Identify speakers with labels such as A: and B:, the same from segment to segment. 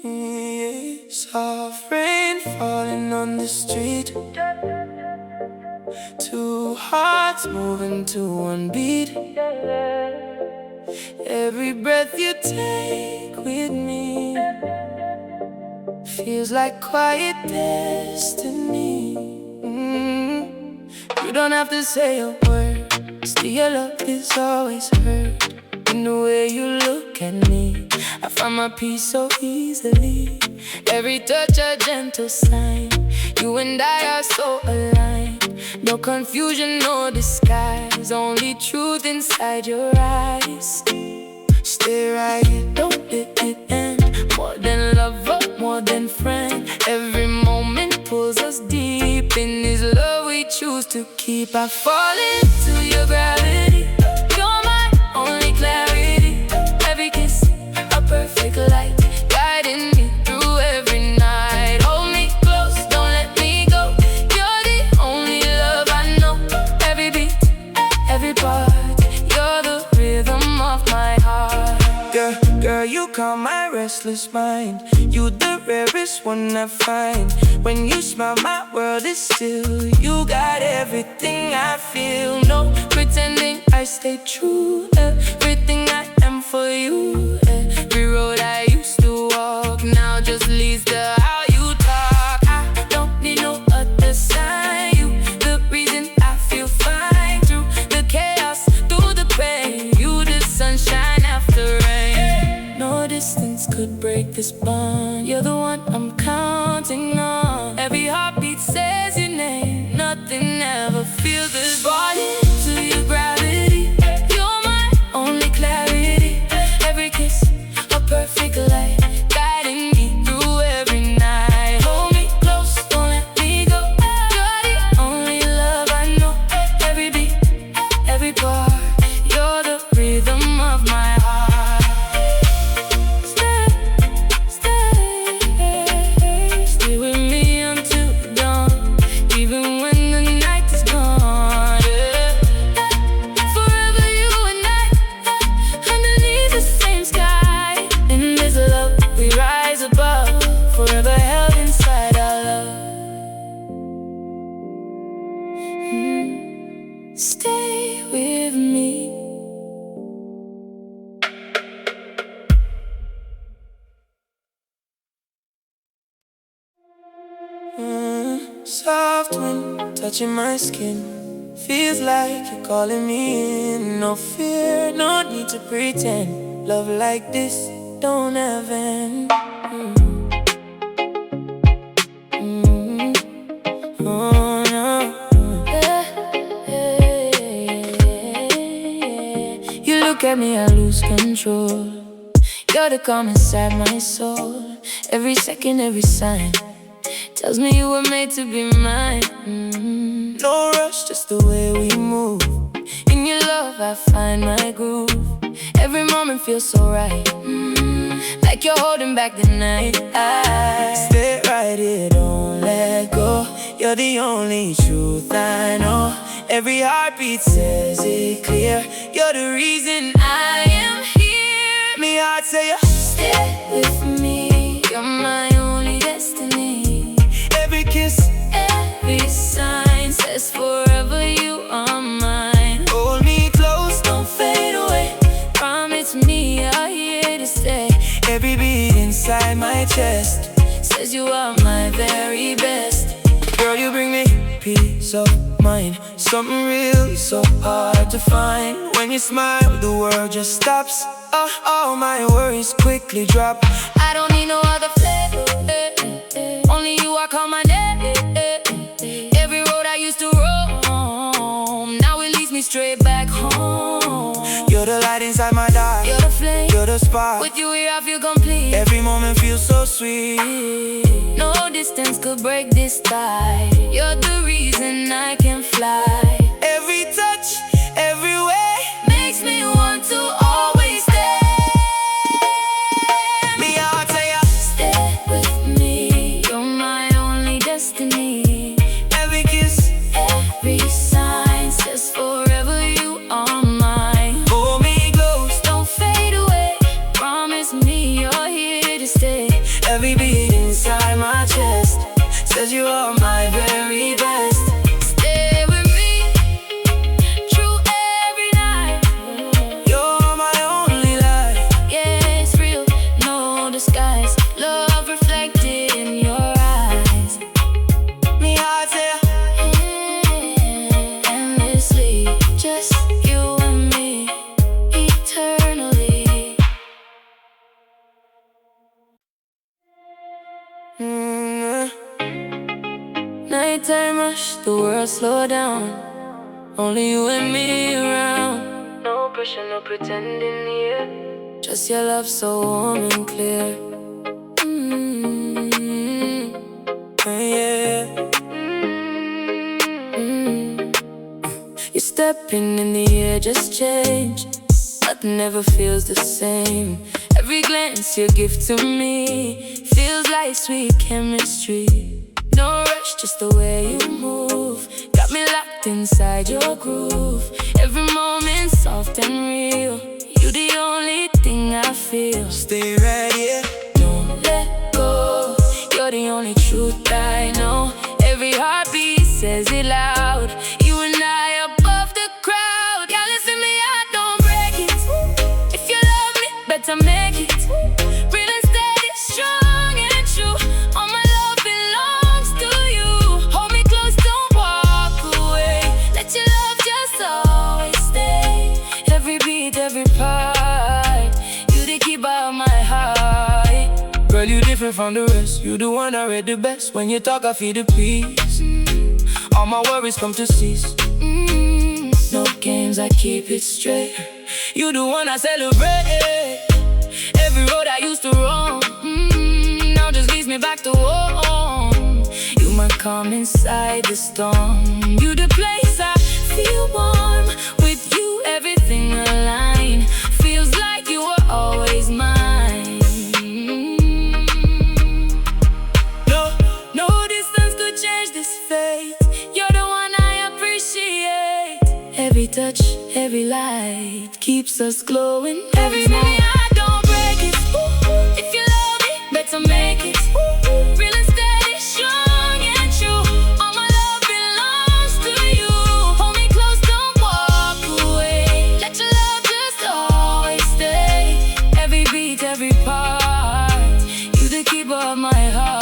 A: Soft rain falling on the street, two hearts moving to one beat. Every breath you take with me feels like quiet destiny. You don't have to say a word, still your love is always heard. In the way you look at me, I find my peace so easily. Every touch a gentle sign, you and I are so aligned. No confusion, no disguise, only truth inside your eyes. Stay right here, don't let it end. More than lover, more than friend. Every moment pulls us deep in this love we choose to keep. I fall into your gravity, you're my only clarity. Every kiss, a perfect light, guiding me through every night. Hold me close, don't let me go. You're the only love I know. Every beat, every part, you're the rhythm of my heart. Girl, you calm my restless mind. You the rarest one I find. When you smile, my world is still. You got everything I feel. No pretending, I stay true. Everything I am for you. Every road I used to walk now just leads to how you talk. I don't need no other sign. You the reason I feel fine. Through the chaos, through the pain, you the sunshine after rain. No distance could break this bond. You're the one I'm counting on. Every heartbeat says your name. Nothing ever feels this. Brought into your gravity, you're my only clarity. Every kiss, a perfect light, guiding me through every night. Hold me close, don't let me go. You're the only love I know. Every beat, every part, you're the rhythm of my heart. Stay with me until dawn, even when the night is gone. Forever you and I, underneath the same sky. In this love we rise above, forever held inside our love. Stay with me. Soft wind touching my skin, feels like you're calling me in. No fear, no need to pretend. Love like this don't have end. Oh no. You look at me, I lose control. You're the calm inside my soul. Every second, every sign tells me you were made to be mine. No rush, just the way we move. In your love I find my groove. Every moment feels so right, like you're holding back the night. I stay right here, don't let go. You're the only truth I know. Every heartbeat says it clear. You're the reason I am here. Me heart say stay with me. You're my only destiny. Every kiss, every sign says forever you are mine. Hold me close, don't fade away. Promise me you're here to stay. Every beat inside my chest says you are my very best. Girl, you bring me peace of mind. Something real so hard to find. When you smile, the world just stops. All my worries quickly drop. I don't need no other flavor. Only you, I call my name. Every road I used to roam, now it leads me straight back home. You're the light inside my dark, you're the flame, you're the spark. With you here I feel complete. Every moment feels so sweet. No distance could break this tie. You're the reason I can fly. Every touch, every way makes me want to always stay. Me I'll tell ya, stay with me. You're my only destiny. Every kiss, every sign says forever you are mine. Hold me close, don't fade away. Promise me you're here to stay. Every beat inside my chest says you are my very best. Stay with me through every night. You're my only light. Yeah, it's real, no disguise. Love reflected in your eyes. Me heart say endlessly, just you and me, eternally. Nighttime rush, the world slow down. Only you and me around. No pressure, no pretending here. Just your love so warm and clear. Yeah. You're stepping in the air, just change. Nothing ever feels the same. Every glance you give to me feels like sweet chemistry. No rush, just the way you move got me locked inside your groove. Every moment soft and real. You the only thing I feel. Stay right here, don't let go. You're the only truth I know. Every heartbeat says it loud. You and I above the crowd. Yeah, listen me, I don't break it. If you love me, better make it real and steady, strong and true. All my love belongs to you. Hold me close, don't walk away. Let your love just always stay. Every beat, every part, you the keeper of my heart. Girl, you different from the rest. You the one I read the best. When you talk, I feel the peace. All my worries come to cease. No games, I keep it straight. You the one I celebrate. Every road I used to roam now just leads me back to home. You my calm inside the storm. You the place I feel warm. With you everything aligned. Feels like you were always mine. No distance could change this fate. You're the one I appreciate. Every touch, every light keeps us glowing. Every minute I don't break it. If you love me, better make it real and steady, strong and true. All my love belongs to you. Hold me close, don't walk away. Let your love just always stay. Every beat, every part, you the keeper of my heart.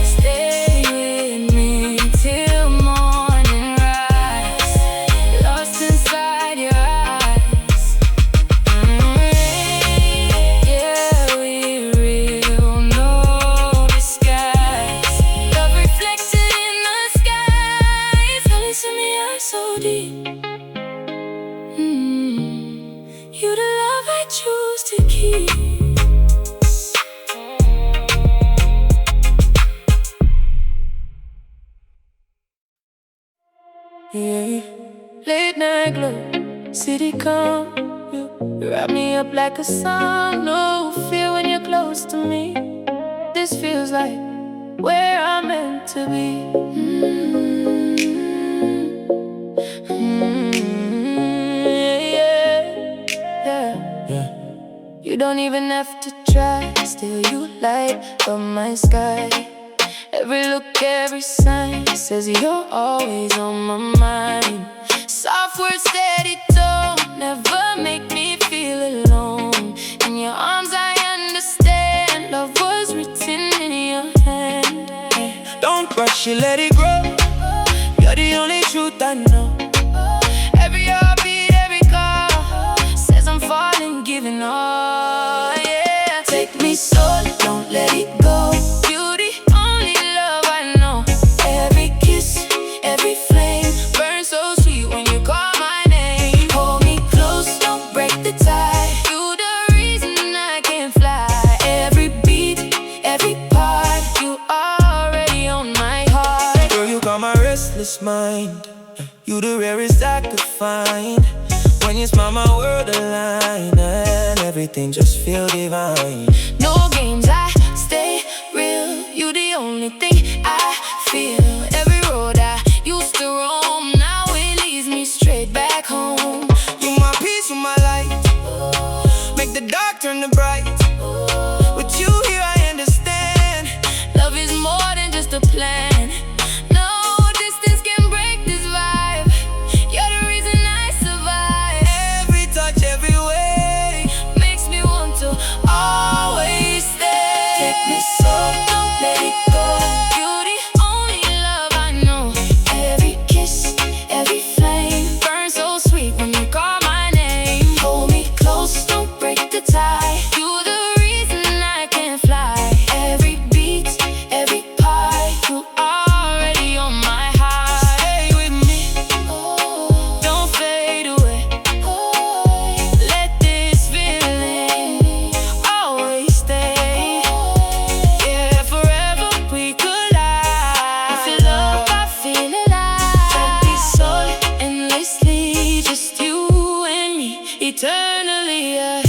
A: Stay with me till morning rise, lost inside your eyes. Yeah, we real, no disguise. Love reflected in the skies. Feelings to me are so deep. You the love I choose to keep. Yeah. Late night glow, city calm. You wrap me up like a song. No fear when you're close to me. This feels like where I'm meant to be. Yeah. You don't even have to try. Still you light up my sky. Every look, every sign says you're always on my mind. Soft words, steady tone, never make me feel alone. In your arms I understand, love was written in your hand. Don't rush it, let it grow. You're the only truth I know. Every heartbeat, every call says I'm falling, giving all. Yeah, take me slow, don't let it go. Beauty, only love I know. Every kiss, every flame burns so sweet when you call my name. Hold me close, don't break the tie. You the reason I can fly. Every beat, every part, you already on my heart. Girl, you got my restless mind. You the rarest I could find. When you smile, my world align, and everything just feel divine. No games, I stay real. You the only thing I feel. Every road I used to roam, now it leads me straight back home. You my peace, you my light. Make the dark turn from the bright. With you here I understand, love is more than just a plan. No distance can break this vibe. You're the reason I survive. Every touch, every way makes me want to always stay. Take me so, don't let it go. You're the only love I know. Every kiss, every flame burns so sweet when you call my name. Hold me close, don't break the tie. You're the reason I can fly. Every beat, every part, you're already on my high. Stay with me, don't fade away. Let this feeling always stay. Yeah, forever we collide. I feel love, I feel alive. Let me soul endlessly, just you and me, eternally. Yeah.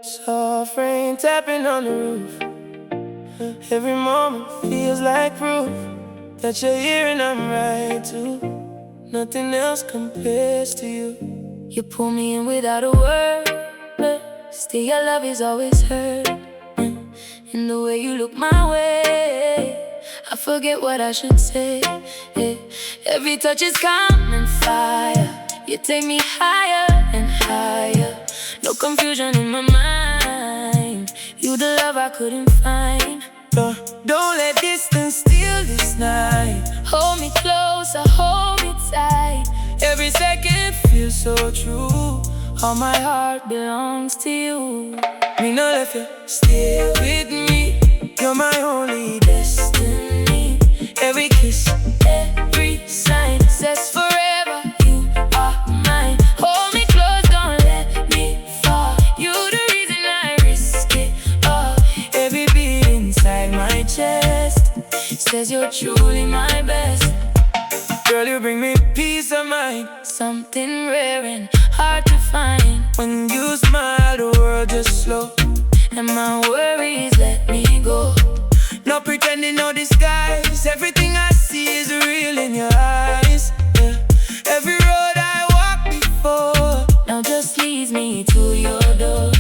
A: Soft rain tapping on the roof. Every moment feels like proof that you're here and I'm right too. Nothing else compares to you. You pull me in without a word, but still your love is always heard. In the way you look my way, I forget what I should say. Every touch is calm and fire. You take me higher and higher. No confusion in my mind. You the love I couldn't find. Don't let distance steal this night. Hold me closer, hold me tight. Every second feels so true. All my heart belongs to you. Me no left you, stay with me. You're my only destiny. Every kiss, every sign says forever you are mine. Hold me close, don't let me fall. You're the reason I risk it all. Every beat inside my chest says you're truly my best. Girl, you bring me peace of mind. Something rare and hard to find. When you smile, the world just slow, and my worries let me go. No pretending, no disguise. Everything I see is real in your eyes. Yeah. Every road I walk before now just leads me to your door.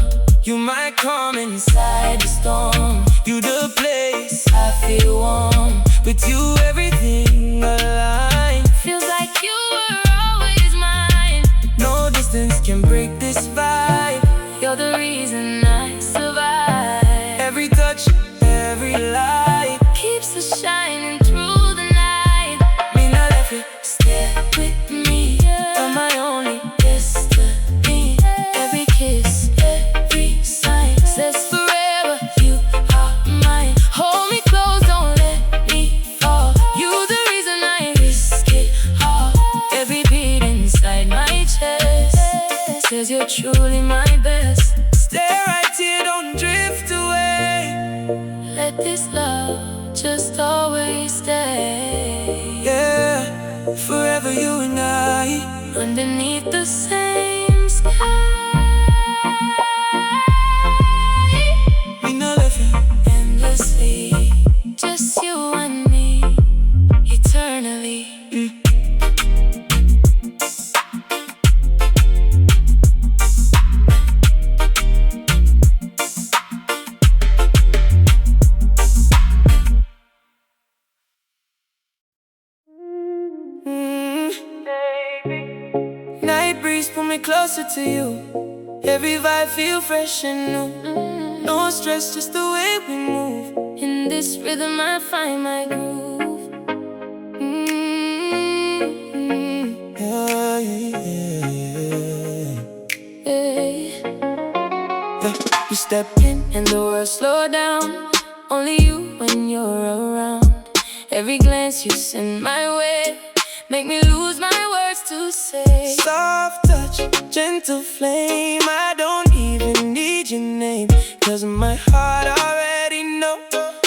A: You might calm inside the storm. You the place I feel warm. With you everything aligns. Feels like you were always mine. No distance can break this vibe. You're the reason I survive. Every touch, every light keeps us shining through the night. Me not left you, stay with me. You're my only destiny. Every kiss, every sign says forever you are mine. Hold me close, don't let me fall. You're the reason I risk it all. Every beat inside my chest says you're truly my best. Stay right here, don't drift away. Let this love just always stay. Yeah, forever you and I, underneath the same sky. We not left you endlessly, just you and me, eternally. Night breeze pull me closer to you. Every vibe feel fresh and new. No stress, just the way we move. In this rhythm I find my groove. Yeah, yeah, yeah. You step in and the world slow down. Only you when you're around. Every glance you send my way make me lose my words to say. Soft touch, gentle flame. I don't even need your name, 'cause my heart already know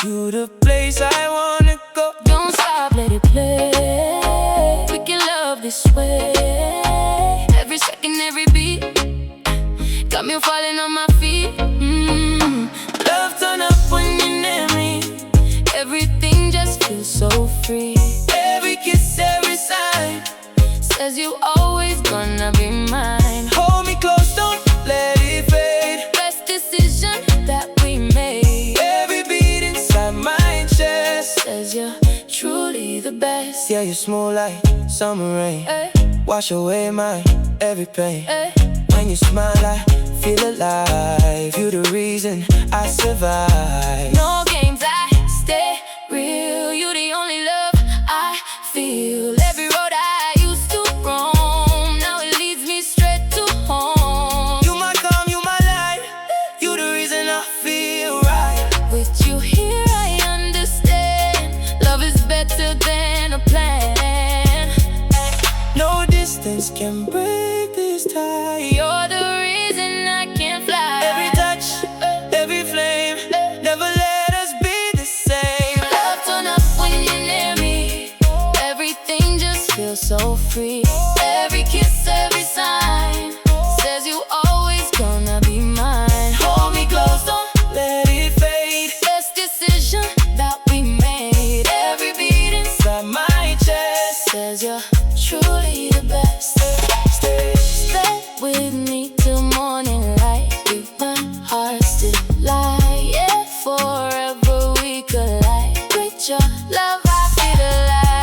A: you the place I wanna go. Don't stop, let it play. We can love this way. Every second, every beat got me falling on my feet. Love turn up when you're near me. free. Every kiss, every sign says you always gonna be mine. Hold me close, don't let it fade. Best decision that we made. Every beat inside my chest says you're truly the best. Yeah, you're smooth like summer rain. Wash away my every pain. When you smile, I feel alive. You're the reason I survive. No games, I stay real. You're the only love I feel. Every road I used to roam, now it leads me straight to home. You my calm, you my light. You're the reason I feel right. With you here I understand. Love is better than a plan. No distance can break this tie. You're the reason I can fly. Every touch, every flame, never let us be the same. Love turn up when you're near me. Everything just feels so free. Every kiss, every sign says you always gonna be mine. Hold me close, don't let it fade. Best decision that we made. Every beat inside my chest says you're truly the best. Stay with me till morning light. Keep my heart still light. Yeah, forever we collide. With your love I feel alive.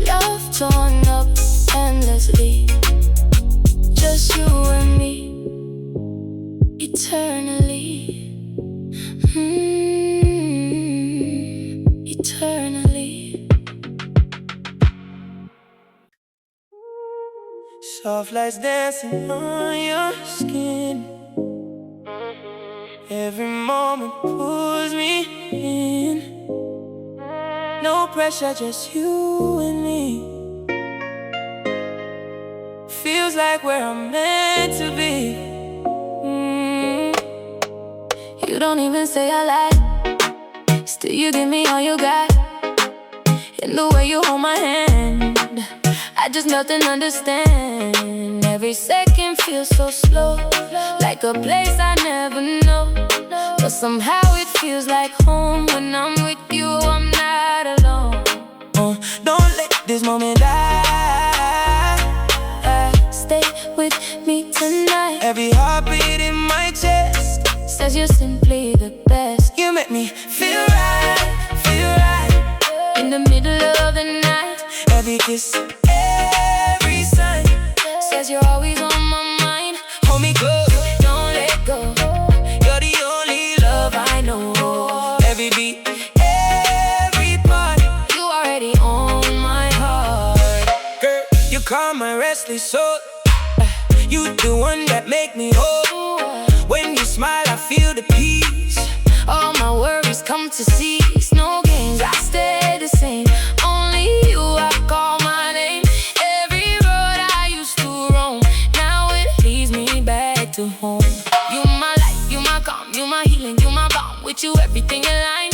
A: Love torn up endlessly. Just you and me, eternally. Eternally. Soft lights dancing on your skin. Every moment pulls me in. No pressure, just you and me. Feels like where I'm meant to be. You don't even say I lie. Still you give me all you got. In the way you hold my hand, I just melt and understand. Every second feels so slow, like a place I never know. But somehow it feels like home. When I'm with you, I'm not alone. Don't let this moment die. Stay with me tonight. Every heartbeat in my chest says you're simply the best. You make me feel right, feel right. In the middle of the night. Every kiss, every sign says you're always on my mind. Hold me close, don't let go. You're the only love I know. Every beat, every part, you already own my heart. Girl, you calm my restless soul. You the one that make me whole. When you smile, I feel the peace. All my worries come to cease. No games, I stay the same. Only you, I call my name. Every road I used to roam, now it leads me back to home. You my light, you my calm, you my healing, you my balm. With you, everything align.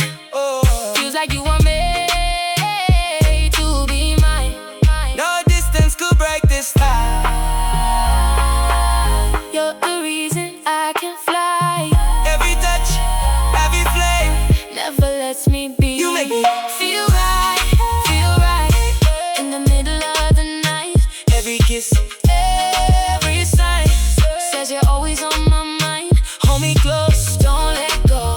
A: Feels like you are made to be mine. No distance could break this tie. You're the reason I can fly. Every touch, every flame never lets me be. You make me feel right, feel right. In the middle of the night. Every kiss, every sign says you're always on my mind. Hold me close, don't let go.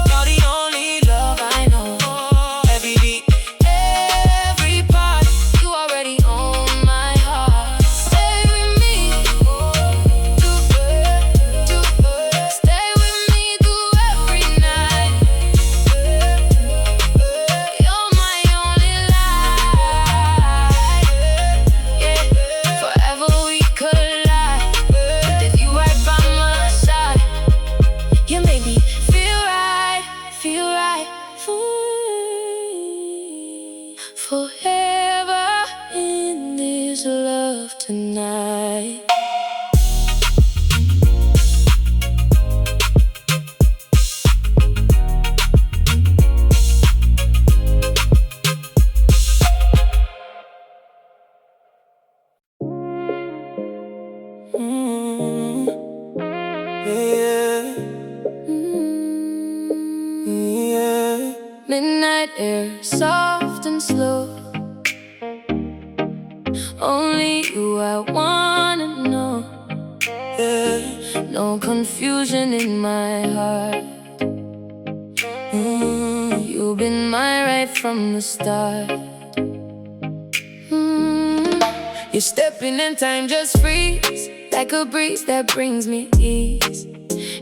A: You're the only love I know. Every beat, every part, you already own my heart. Stay with me. Stay with me through every night. You're my only light. Yeah, forever we collide. With you right by my side, you make me feel right, feel right. Forever in this love tonight. Yeah. midnight air, soft and slow. Only you I wanna know. Yeah. No confusion in my heart. You've been my right from the start. You're stepping in time just freeze, like a breeze that brings me ease.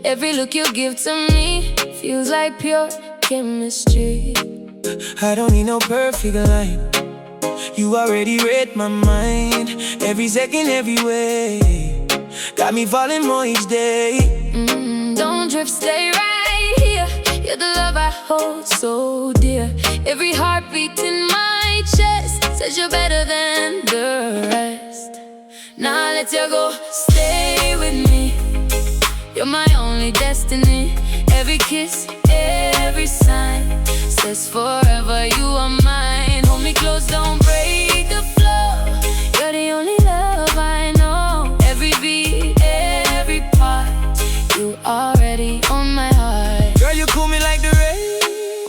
A: Every look you give to me feels like pure chemistry.
B: I don't need no perfect line. You already read my mind. Every second, every way, got me falling more each day.
A: Don't drift, stay right here. You're the love I hold so dear. Every heartbeat in my chest says you're better than the rest. Now let you go, stay with me. You're my only destiny. Every kiss, every sign says forever you are mine. Hold me close, don't break the flow. You're the only love I know. Every beat, every part, you already on my heart.
B: Girl, you cool me like the rain,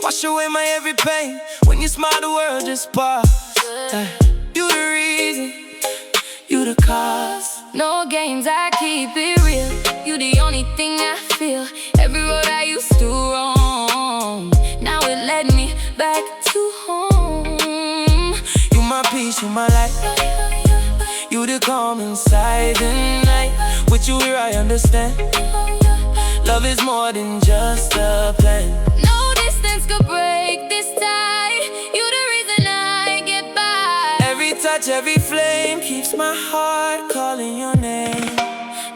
B: wash away my every pain. When you smile, the world just pops. You the reason, you the cause.
A: No games, I keep it real. You the only thing I feel. Every road I used to roam, now it led me back to home.
B: You my peace, you my light. You the calm inside the night. With you here I understand. Love is more than just a plan.
A: No distance could break this tie. You the reason I get by.
B: Every touch, every flame keeps my heart calling your name.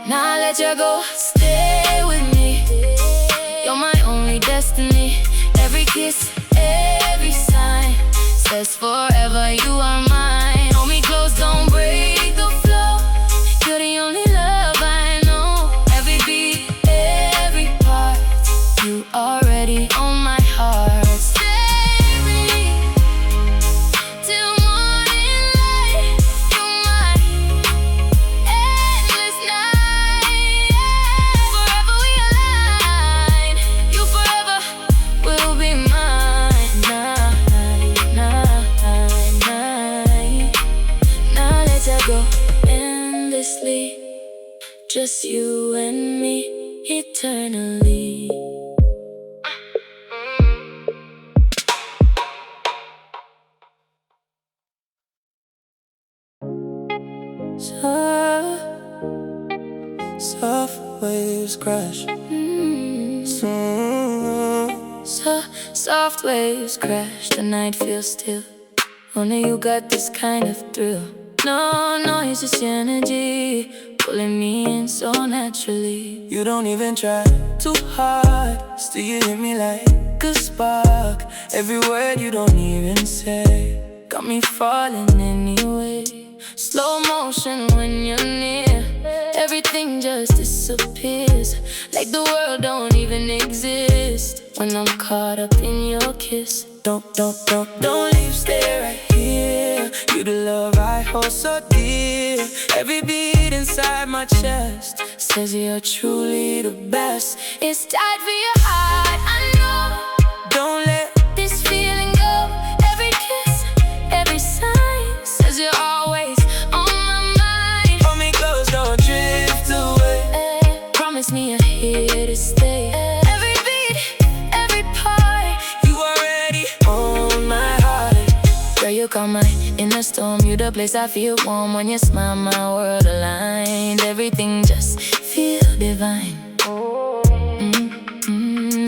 A: Now let you go, stay with me. You're my only destiny. Every kiss, every sign says forever you are mine. Hold me close, don't break the flow. You're the only love I know. Every beat, every part, you already on my heart. Stay with me till morning light. You're my endless night. Forever we align. You forever will be mine. Now let you go endlessly. Just you and me eternally.
B: Soft waves crash.
A: Soft waves crash, the night feels still. Only you got this kind of thrill. No noise, just energy pulling me in so naturally.
B: You don't even try too hard, still you hit me like a spark. Every word you don't even say got me falling anyway. Slow motion when you're near, everything just disappears, like the world don't even exist when I'm caught up in your kiss. Don't leave, stay right here. You the love I hold so dear. Every beat inside my chest says you're truly the best. It's tight for your heart, I know. Don't let
A: this feeling go. Every kiss, every sign says you're always on my mind.
B: Hold me close, don't drift away.
A: Promise me you're here to stay. Every beat, every part,
B: you already on my heart.
A: girl, you calm my inner storm. You the place I feel warm. When you smile, my world aligned. Everything just feel divine.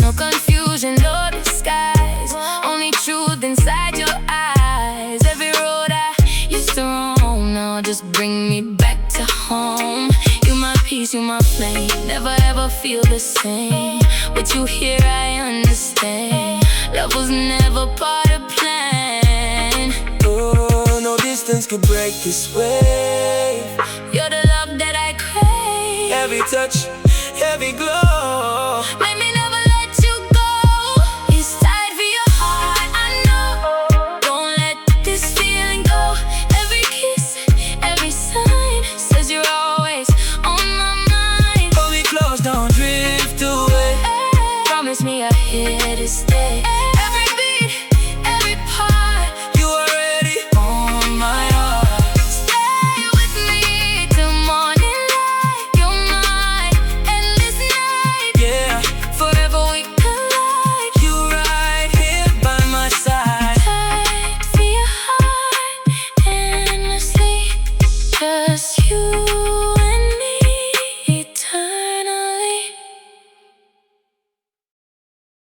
A: No confusion, no disguise, only truth inside your eyes. Every road I used to roam, now just bring me back to home. You my peace, you my flame, never ever feel the same. With you here I understand, love was never part of plan.
B: Oh, no distance could break this wave.
A: You're the love that I crave.
B: Every touch, every glow,